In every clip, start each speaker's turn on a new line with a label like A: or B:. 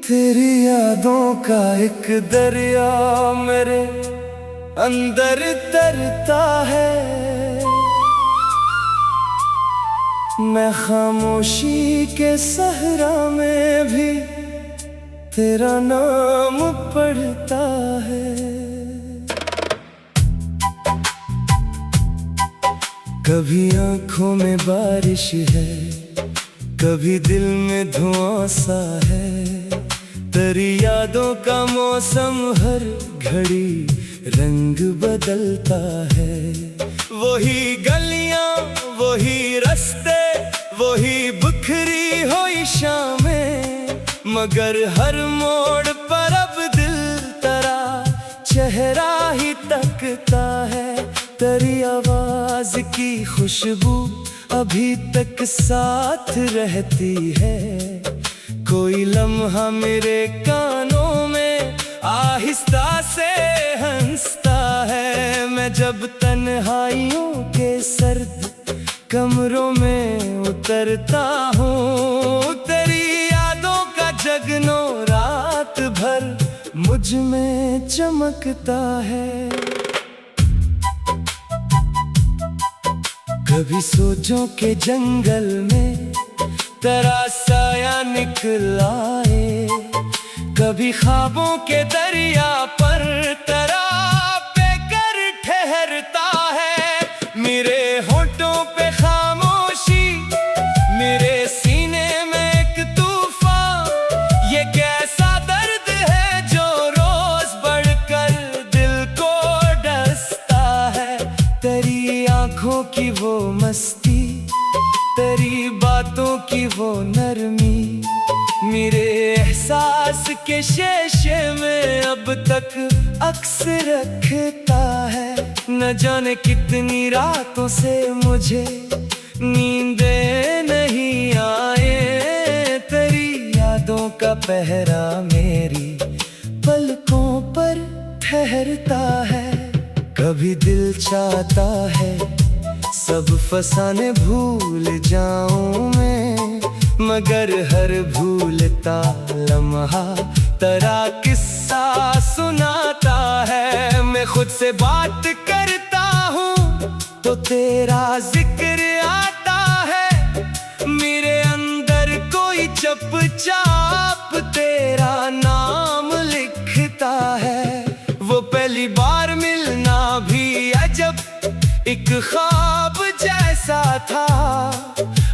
A: तेरी यादों का एक दरिया मेरे अंदर तरता है। मैं खामोशी के सहरा में भी तेरा नाम पढ़ता है। कभी आंखों में बारिश है, कभी दिल में धुआं सा है। तेरी यादों का मौसम हर घड़ी रंग बदलता है। वही गलियां, वही रास्ते, वही बिखरी हुई शामें, मगर हर मोड़ पर अब दिल तेरा चेहरा ही तकता है। तेरी आवाज की खुशबू अभी तक साथ रहती है। कोई लम्हा मेरे कानों में आहिस्ता से हंसता है। मैं जब तन्हाइयों के सर्द कमरों में उतरता हूँ, तेरी यादों का जगनो रात भर मुझ में चमकता है। कभी सोचों के जंगल में तेरा साया निकल आए, कभी ख्वाबों के दरिया पर तेरा बेकर ठहरता है। मेरे होठों पे खामोशी, मेरे सीने में एक तूफान, ये कैसा दर्द है जो रोज बढ़कर दिल को डसता है। तेरी आंखों की वो मस्ती, तेरी बातों की वो नरमी, मेरे एहसास के शीशे में अब तक अक्स रखता है। न जाने कितनी रातों से मुझे नींदे नहीं आए, तेरी यादों का पहरा मेरी पलकों पर ठहरता है। कभी दिल चाहता है सब फसाने भूल जाऊं मैं, मगर हर भूलता लम्हा तेरा किस्सा सुनाता है। मैं खुद से बात करता हूँ तो तेरा जिक्र आता है। मेरे अंदर कोई चुपचाप तेरा नाम लिखता है। वो पहली बार मिलना भी अजब एक ख्वाब जैसा था।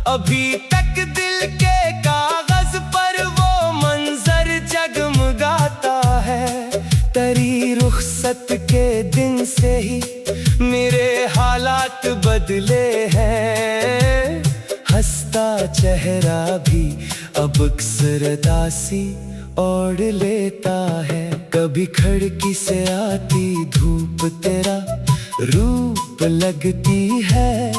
A: अभी तक दिल के कागज पर वो मंजर जगमगाता है। तेरी रुखसत के दिन से ही मेरे हालात बदले हैं। हंसता चेहरा भी अब अक्सर उदासी ओढ़ लेता है। कभी खिड़की से आती धूप तेरा रूप लगती है,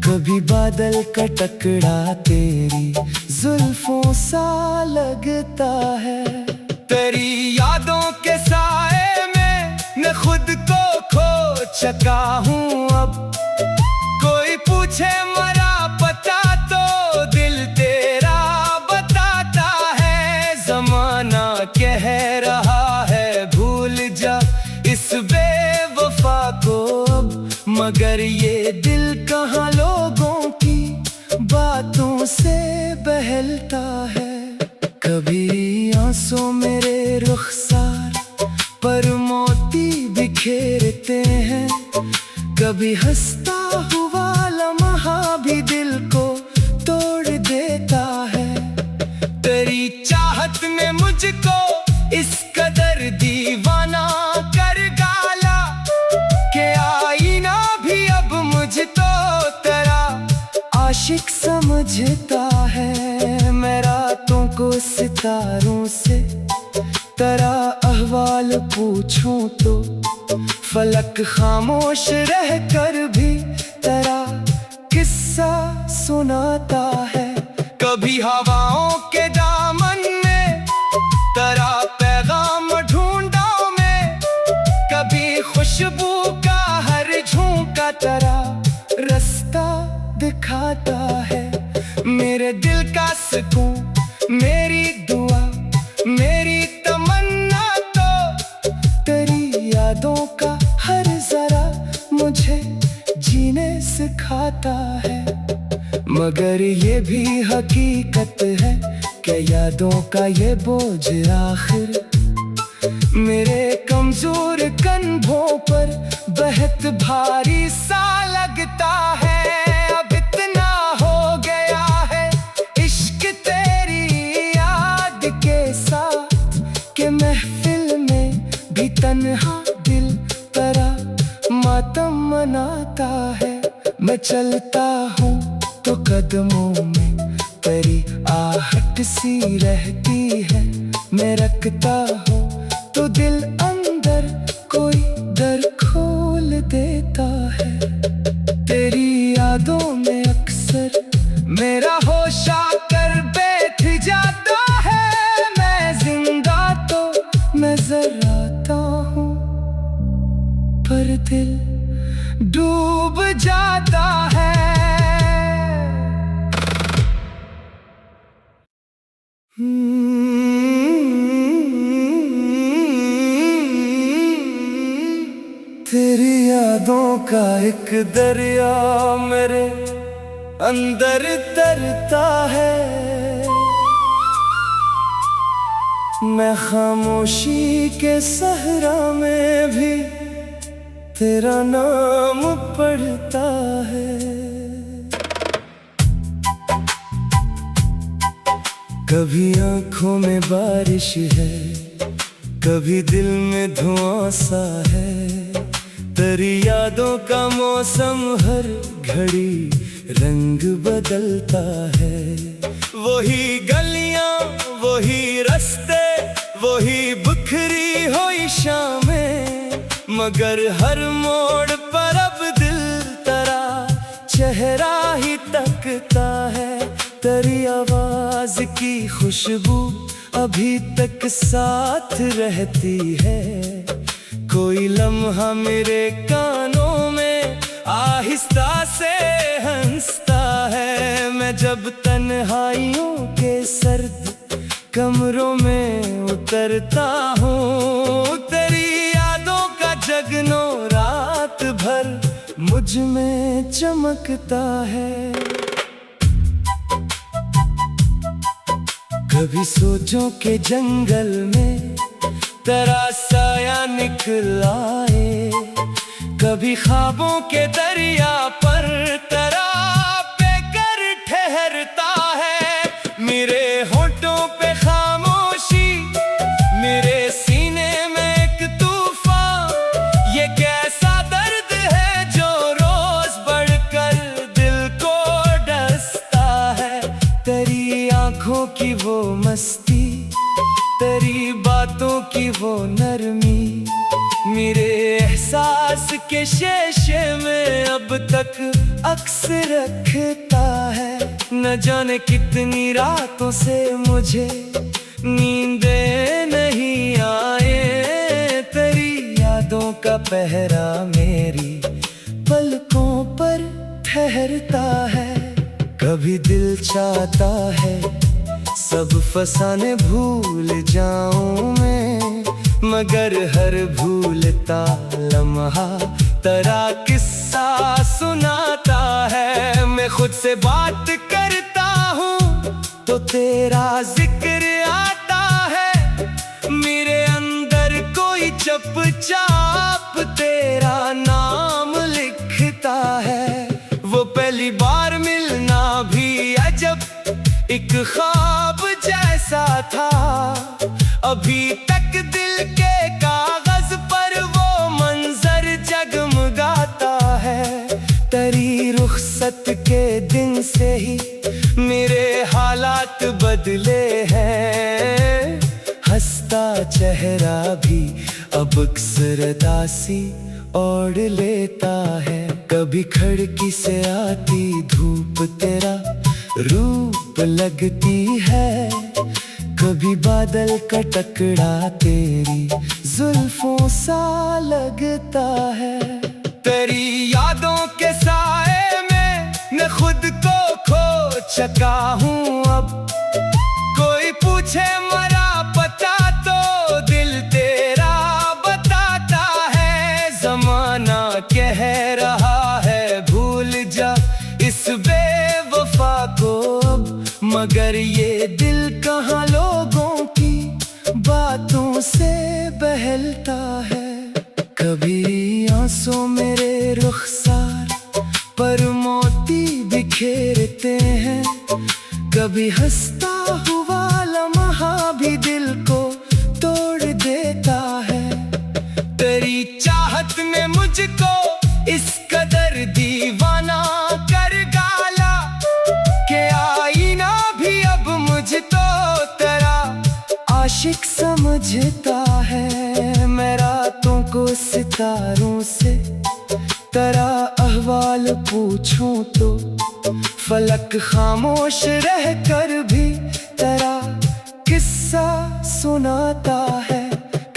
A: कभी बादल का टकरा तेरी जुल्फों सा लगता है। तेरी यादों के साए में मैं खुद को खो चुका हूँ। अब कोई पूछे मरा पता तो दिल तेरा बताता है। जमाना कह रहा है भूल जा इस बेवफा को अब, मगर ये दिल कहाँ लोगों की बातों से बहलता है। कभी आंसू मेरे रुखसार पर मोती बिखेरते हैं, कभी हंसता हुआ लम्हा भी दिल को तोड़ देता है। तेरी चाहत ने मुझको इस कदर दीवाना कर डाला कि आईना भी अब मुझे तो तेरा आशिक समझता है। मैं रातों को सितारों से तेरा अहवाल पूछूं तो फलक खामोश रहकर भी तेरा किस्सा सुनाता है। कभी हवाओं के दामन में तेरा पैगाम ढूंढा मैं, कभी खुशबू का हर झोंका तेरा रास्ता ठहराता है। मेरे दिल का सुकून, मेरी दुआ, मेरी तमन्ना तो तेरी यादों का हर जरा मुझे जीने सिखाता है। मगर ये भी हकीकत है कि यादों का ये बोझ आखिर मेरे कमजोर कंधों पर बहुत भारी सा लगता है। अब इतना हो गया है इश्क तेरी याद के साथ कि महफिल में भी तन्हा दिल तेरा मातम मनाता है। मैं चलता हूँ तो कदमों में तेरी आहट सी रहती है। मैं रखता हूँ तो दिल अंदर कोई दर खोल देता है। तेरी यादों में अक्सर मेरा होश आकर बैठ जाता है। मैं जिंदा तो नजर आता हूँ पर दिल डूब जाता है। तेरी यादों का एक दरिया मेरे अंदर तरता है। मैं खामोशी के सहरा में भी तेरा नाम पढ़ता है। कभी आंखों में बारिश है, कभी दिल में धुआं सा है। तेरी यादों का मौसम हर घड़ी रंग बदलता है। वही गलियां, वही रास्ते, वही बिखरी हुई शामें, मगर हर मोड़ पर अब दिल तेरा चेहरा ही तकता है। तेरी आवाज की खुशबू अभी तक साथ रहती है। कोई लम्हा मेरे कानों में आहिस्ता से हंसता है। मैं जब तन्हाइयों के सर्द कमरों में उतरता हूँ, तेरी यादों का जगनो रात भर मुझ में चमकता है। कभी सोचों के जंगल में तेरा साया निकल आए, कभी ख्वाबों के दरिया पर तेरा बेकर ठहरता है। मेरे होठों पे खामोशी, मेरे सीने में एक तूफान, ये कैसा दर्द है जो रोज बढ़कर दिल को डसता है। तेरी आंखों की वो मस्ती, तेरी बातों की वो नरमी, मेरे एहसास के शीशे में अब तक अक्स रखता है। न जाने कितनी रातों से मुझे नींदे नहीं आए, तेरी यादों का पहरा मेरी पलकों पर ठहरता है। कभी दिल चाहता है सब फसाने भूल जाऊं मैं, मगर हर भूलता लम्हा तेरा किस्सा सुनाता है। मैं खुद से बात करता हूँ तो तेरा जिक्र आता है। मेरे अंदर कोई चुपचाप तेरा नाम लिखता है। वो पहली बार मिलना भी अजब एक ख्वाब जैसा था। अभी तक दिल के कागज पर वो मंजर जगमगाता है। तेरी रुखसत के दिन से ही मेरे हालात बदले हैं। हंसता चेहरा भी अब अक्सर उदासी ओढ़ लेता है। कभी खिड़की से आती धूप तेरा रूप लगती है, कभी बादल का टकरा तेरी जुल्फों सा लगता है। तेरी यादों के साए में मैं खुद को चका हूँ अब। कोई पूछे मरा पता तो दिल तेरा बताता है। जमाना कह रहा है भूल जा इस बेवफा को अब, मगर ये दिल कहाँ लोगों की बातों से बहलता है। कभी आंसू मेरे रुखसार पर मोती बिखेरते हैं, कभी हंसता हुआ लम्हा भी दिल को तोड़ देता है। तेरी चाहत ने मुझको इस कदर दीवाना कर डाला कि आईना भी अब मुझ तो तेरा आशिक समझता है। मैं रातों को सितारों से तेरा अहवाल पूछूं तो फलक खामोश रहकर भी तेरा किस्सा सुनाता है।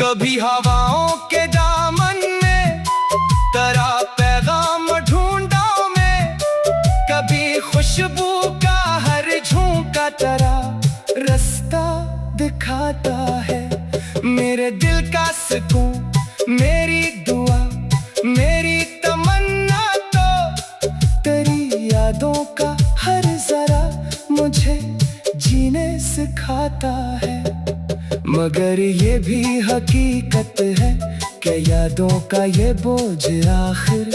A: कभी हवाओं के दामन में तेरा पैगाम ढूंढा मैं, कभी खुशबू का हर झोंका तेरा रास्ता दिखाता है। मेरे दिल का सुकून, मेरी दुआ, मेरी तमन्ना तो तेरी यादों का हर जरा मुझे जीने सिखाता है। मगर ये भी हकीकत है कि यादों का ये बोझ आखिर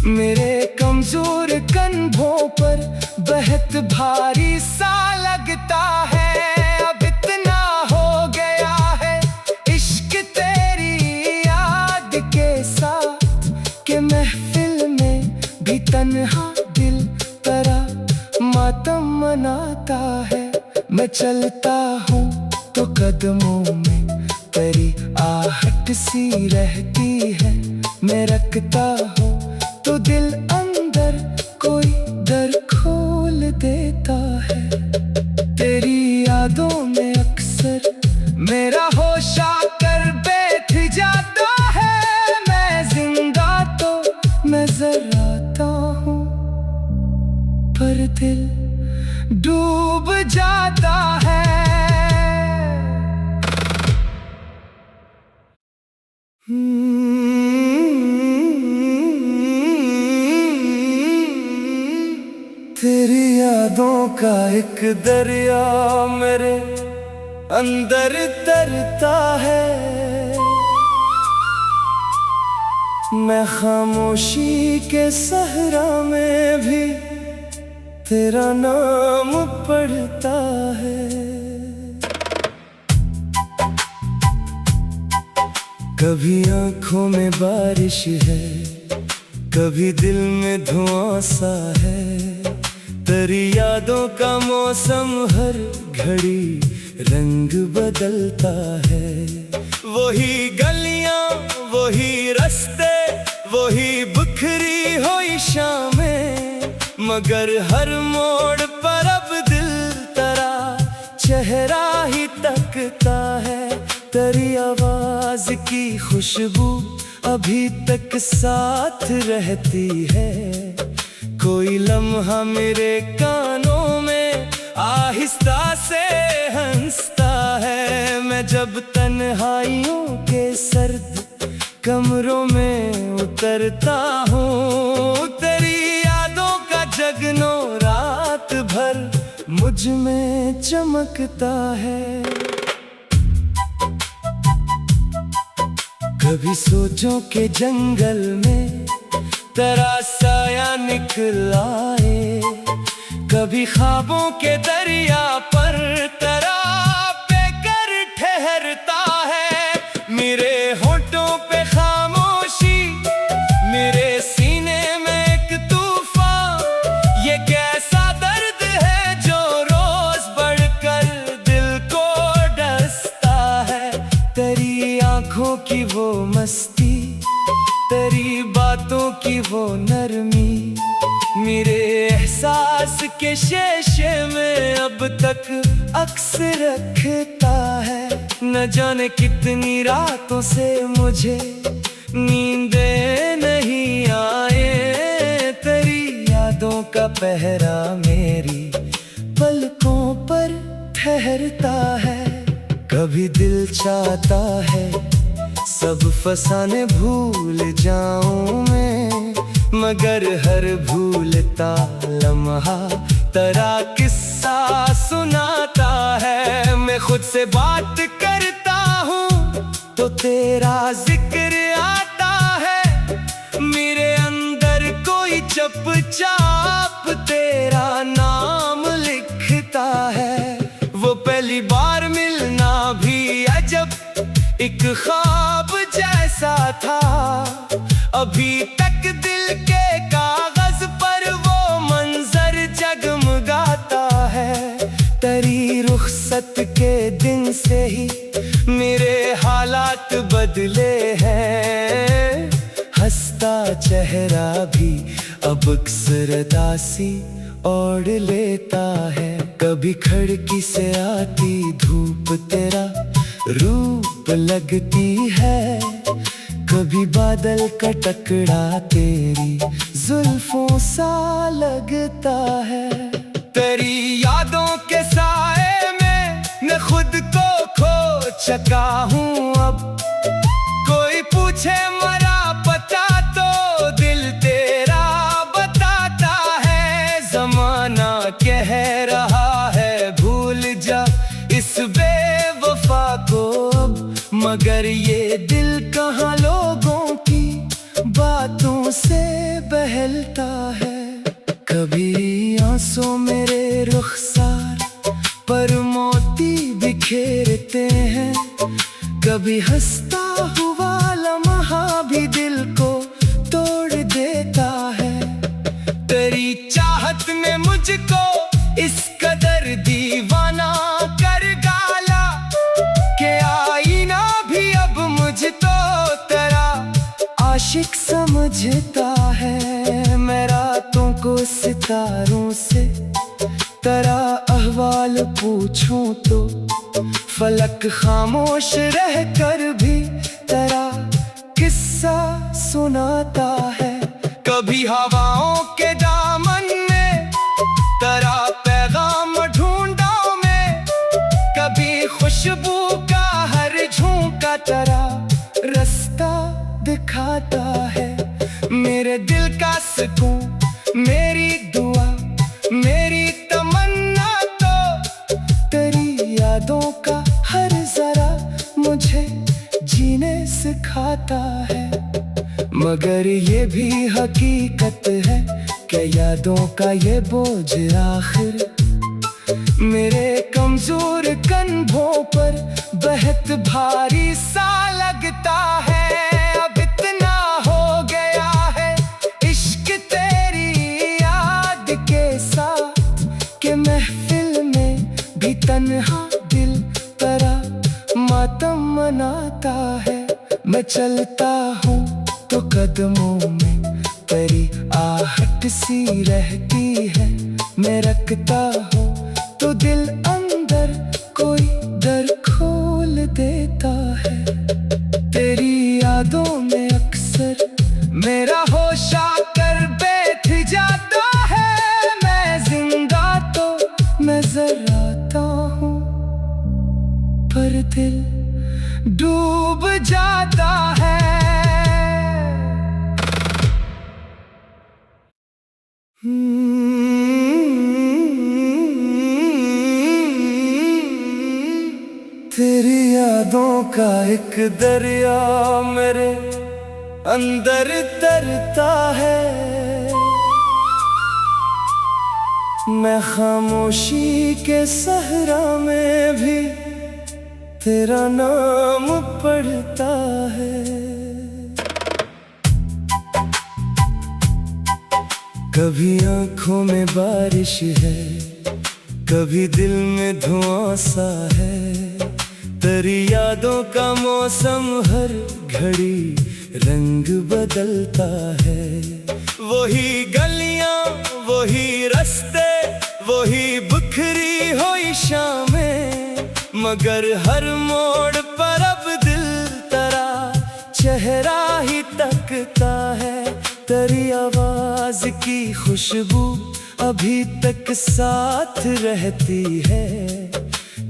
A: मेरे कमजोर कंधों पर बहुत भारी सा लगता है। अब इतना हो गया है इश्क तेरी याद के साथ कि महफिल में भी तन्हा दिल तेरा मातम मनाता है। मैं चलता हूँ तो कदमों में तेरी आहट सी रहती है। मैं रखता हूँ तो दिल अंदर कोई दर खोल देता है। तेरी यादों में अक्सर मेरा होश आकर बैठ जाता है। मैं जिंदा तो नजर आता हूँ पर दिल डूब जाता है। तेरी यादों का एक दरिया मेरे अंदर तरता है। मैं खामोशी के सहरा में भी तेरा नाम पढ़ता है। कभी आंखों में बारिश है, कभी दिल में धुआं सा है। तेरी यादों का मौसम हर घड़ी रंग बदलता है। वही गलियां, वही रास्ते, वही बिखरी हुई शामें, मगर हर मोड़ पर अब दिल तेरा चेहरा ही तकता है। तेरी आवाज की खुशबू अभी तक साथ रहती है। कोई लम्हा मेरे कानों में आहिस्ता से हंसता है। मैं जब तन्हाइयों के सर्द कमरों में उतरता हूँ, तेरी यादों का जगनो रात भर मुझ में चमकता है। कभी सोचों के जंगल में तेरा साया निकल आए, कभी ख्वाबों के दरिया पर तेरा बेकर ठहरता है। मेरे होठों पे खामोशी, मेरे सीने में एक तूफान, ये कैसा दर्द है जो रोज बढ़कर दिल को डसता है। तेरी आंखों की वो मस्ती, तेरी बातों की वो नरमी, मेरे एहसास के शीशे में अब तक अक्स रखता है। न जाने कितनी रातों से मुझे नींदे नहीं आए, तेरी यादों का पहरा मेरी ठहरता है। कभी दिल चाहता है सब फसाने भूल जाऊं मैं, मगर हर भूलता लम्हा तेरा किस्सा सुनाता है। मैं खुद से बात करता हूँ तो तेरा जिक्र आता है, मेरे अंदर कोई चुपचाप तेरा नाम लिखता है। वो पहली बार मिलना भी अजब एक ख्वाब जैसा था, अभी तक दिल के कागज पर वो मंजर जगमगाता है। तेरी रुखसत के दिन से ही मेरे हालात बदले हैं, हंसता चेहरा भी अब अक्सर उदासी ओढ़ लेता है। कभी खिड़की से आती धूप तेरा रूप लगती है, कभी बादल का टकरा तेरी जुल्फों सा लगता है। तेरी यादों के साए में मैं खुद को खो चुका हूँ अब, कोई पूछे मरा पता तो दिल तेरा बताता है। जमाना कह रहा है भूल जा इस बेवफा को अब, मगर ये दिल कहाँ लोगों की बातों से बहलता है। कभी आंसू मेरे रुखसार पर मोती बिखेरते हैं, कभी हंसता हुआ लम्हा भी दिल को तोड़ देता है। तेरी चाहत ने मुझको इस कदर दीवाना कर डाला कि आईना भी अब मुझ तो तेरा आशिक समझता है। मैं रातों को सितारों से तेरा अहवाल पूछूं तो फलक खामोश रहकर भी तेरा किस्सा सुनाता है। कभी हवाओं के दामन में तेरा पैगाम ढूंढा मैं, कभी खुशबू का हर झोंका तेरा रास्ता दिखाता है। मेरे दिल का सुकून मेरी दुआ मेरी तमन्ना तो तेरी यादों का हर जरा मुझे जीने सिखाता है। मगर ये भी हकीकत है कि यादों का ये बोझ आखिर मेरे कमजोर कंधों पर बहुत भारी सा लगता है। अब इतना हो गया है इश्क तेरी याद के साथ कि महफिल में भी तन्हा दिल तेरा मातम मनाता है। मैं चलता हूँ तो कदमों में तेरी आहट सी रहती है, मैं रखता हूँ तो दिल अंदर कोई दर खोल देता है। तेरी यादों में अक्सर मेरा होश आकर बैठ जाता है, मैं जिंदा तो नजर आता हूँ पर दिल डूब जाता है। तेरी यादों का एक दरिया मेरे अंदर तरता है, मैं खामोशी के सहरा में भी तेरा नाम पढ़ता है। कभी आंखों में बारिश है, कभी दिल में धुआं सा है, तेरी यादों का मौसम हर घड़ी रंग बदलता है। वही गलियां वही रास्ते वही बिखरी हुई शामें, मगर हर मोड़ पर अब दिल तेरा चेहरा ही तकता है। तेरी आवाज की खुशबू अभी तक साथ रहती है,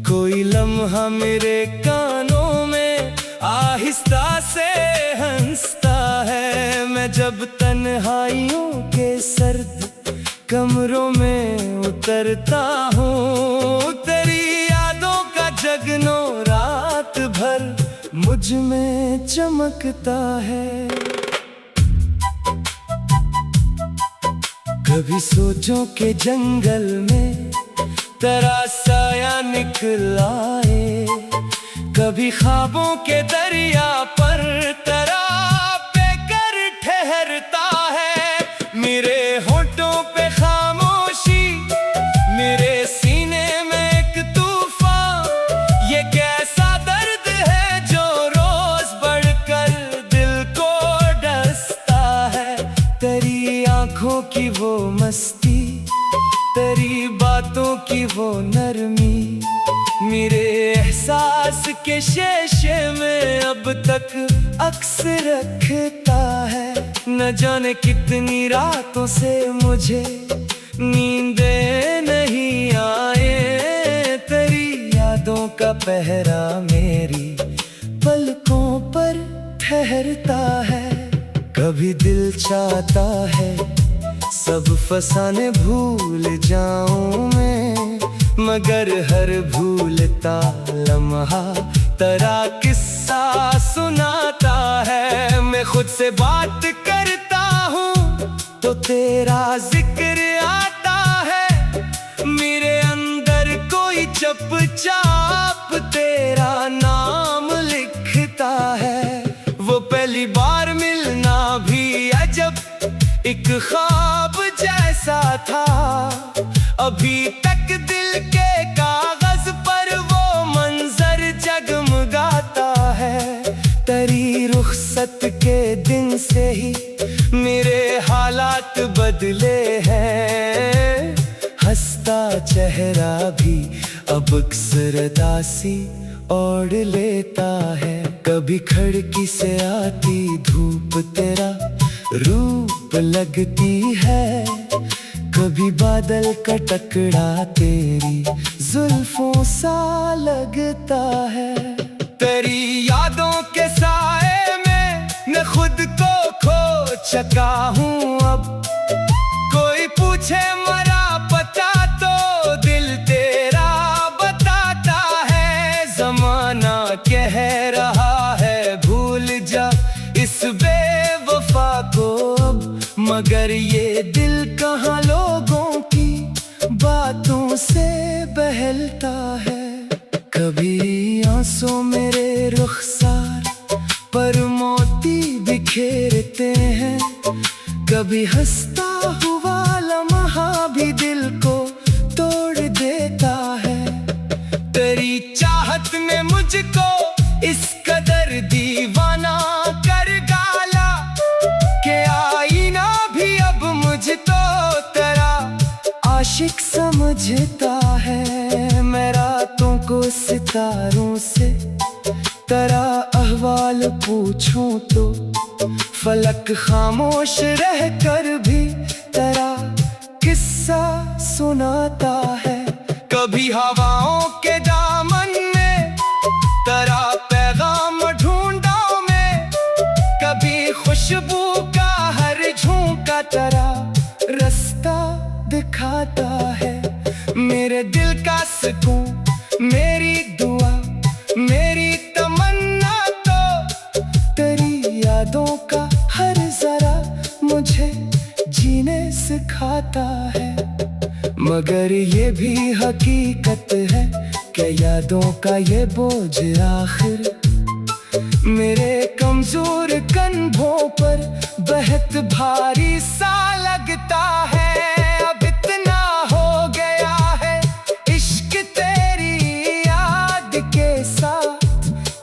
A: कोई लम्हा मेरे कानों में आहिस्ता से हंसता है। मैं जब तन्हाइयों के सर्द कमरों में उतरता हूँ, तेरी यादों का जगनो रात भर मुझ में चमकता है। कभी सोचों के जंगल में तेरा साया निकल आए, कभी ख्वाबों के दरिया पर तेरा बेकर ठहरता है। मेरे होठों पे खामोशी, मेरे सीने में एक तूफान, ये कैसा दर्द है जो रोज बढ़कर दिल को डसता है। तेरी आंखों की वो मस्ती, तेरी बातों की वो नरमी, मेरे एहसास के शीशे में अब तक अक्स रखता है। न जाने कितनी रातों से मुझे नींदें नहीं आए, तेरी यादों का पहरा मेरी पलकों पर ठहरता है। कभी दिल चाहता है सब फसाने भूल जाऊं मैं, मगर हर भूलता लम्हा तेरा किस्सा सुनाता है। मैं खुद से बात करता हूँ तो तेरा जिक्र आता है, मेरे अंदर कोई चुपचाप तेरा नाम लिखता है। वो पहली बार मिलना भी अजब एक ख्वाब जैसा था, अभी तक दिल के कागज पर वो मंजर जगमगाता है। तेरी रुखसत के दिन से ही मेरे हालात बदले हैं, हंसता चेहरा भी अब अक्सर उदासी ओढ़ लेता है। कभी खिड़की से आती धूप तेरा रूप लगती है, कभी बादल का टुकड़ा तेरी जुल्फों सा लगता है। तेरी यादों के साए में मैं खुद को खो चुका हूँ अब, कोई पूछे मरा पता तो दिल तेरा बताता है। जमाना कह रहा है भूल जा इस बेवफा को अब, मगर ये दिल कहाँ लोगों की बातों से बहलता है। कभी आंसू मेरे रुखसार पर मोती बिखेरते हैं, कभी हंसता हुआ लम्हा भी दिल को तोड़ देता है। तेरी चाहत में मुझको इस कदर दीवाना कर डाला कि आईना भी अब मुझे तो तेरा आशिक समझता है। मैं रातों को सितारों से तेरा अहवाल पूछूं तो फलक खामोश रहकर भी तेरा किस्सा सुनाता है। कभी हवाओं के दामन में तेरा पैगाम ढूंढा मैं, कभी खुशबू का हर झोंका तेरा रास्ता दिखाता है। मेरे दिल का सुकून, मेरी दुआ, मेरी तमन्ना तो तेरी यादों का हर जरा मुझे जीने सिखाता है। मगर ये भी हकीकत है कि यादों का ये बोझ आखिर मेरे कमजोर कंधों पर बेहद भारी सा लगता है। अब इतना हो गया है इश्क तेरी याद के साथ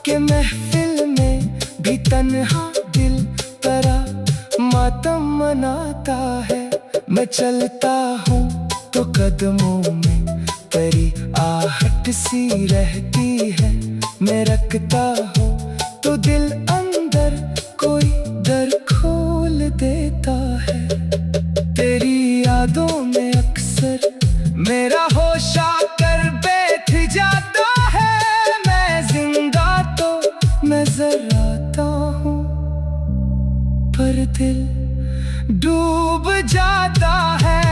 A: कि महफिल में भी तन्हा दिल तेरा मातम मनाता है। मैं चलता हूँ तो कदमों में तेरी आहट सी रहती है, मैं रखता हूँ तो दिल अंदर कोई दर खोल देता है। तेरी यादों में अक्सर मेरा होश आकर बैठ जाता दिल डूब जाता है।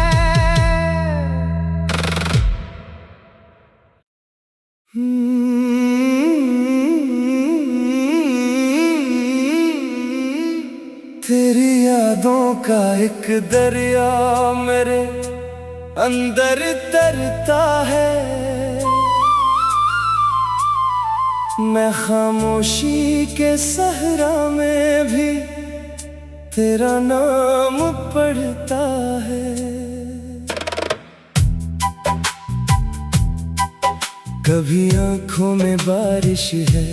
A: तेरी यादों का एक दरिया मेरे अंदर तरता है। मैं खामोशी के सहरा में भी तेरा नाम पढ़ता है। कभी आंखों में बारिश है,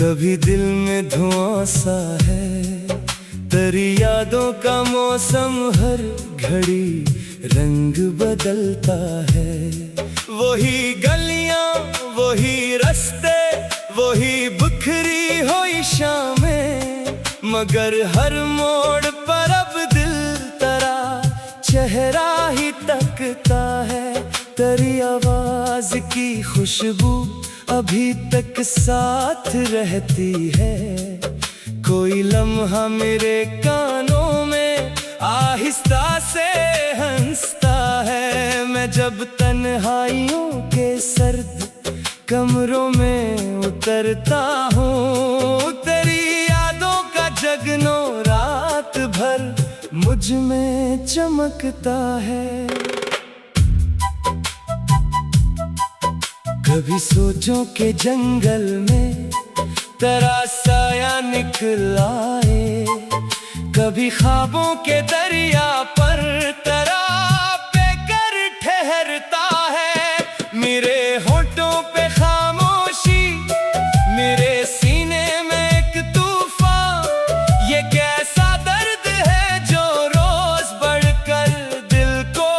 A: कभी दिल में धुआं सा है। तेरी यादों का मौसम हर घड़ी रंग बदलता है। वही गलियां, वही रास्ते, वही बिखरी हुई शामें, मगर हर मोड़ पर अब दिल तेरा चेहरा ही तकता है। तेरी आवाज की खुशबू अभी तक साथ रहती है। कोई लम्हा मेरे कानों में आहिस्ता से हंसता है। मैं जब तन्हाइयों के सर्द कमरों में उतरता हूँ, तेरी यादों का जगनो रात भर मुझ में चमकता है। कभी सोचों के जंगल में तेरा साया निकल आए, कभी ख्वाबों के दरिया पर तेरा बेकर ठहरता है। मेरे होठों पे खामोशी, मेरे सीने में एक तूफान, ये कैसा दर्द है जो रोज बढ़कर दिल को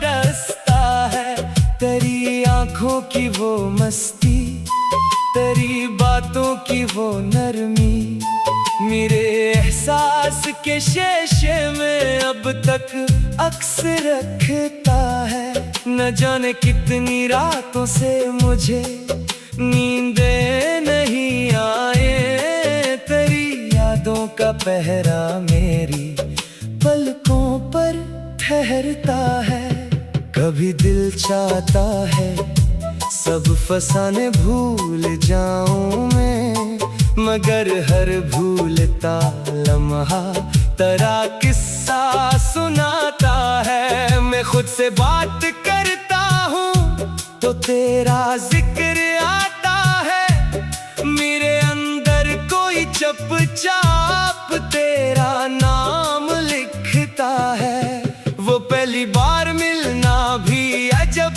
A: डसता है। तेरी आंखों की वो मस्ती, तेरी बातों की वो नरमी, मेरे एहसास के शीशे में अब तक अक्स रखता है। न जाने कितनी रातों से मुझे नींदे नहीं आए, तेरी यादों का पहरा मेरी पलकों पर ठहरता है। कभी दिल चाहता है सब फसाने भूल जाऊं मैं, मगर हर भूलता लम्हा तेरा किस्सा सुनाता है। मैं खुद से बात करता हूँ तो तेरा जिक्र आता है। मेरे अंदर कोई चुपचाप तेरा नाम लिखता है। वो पहली बार मिलना भी अजब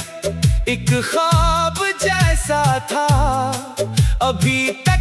A: एक ख्वाब जैसा था, अभी तक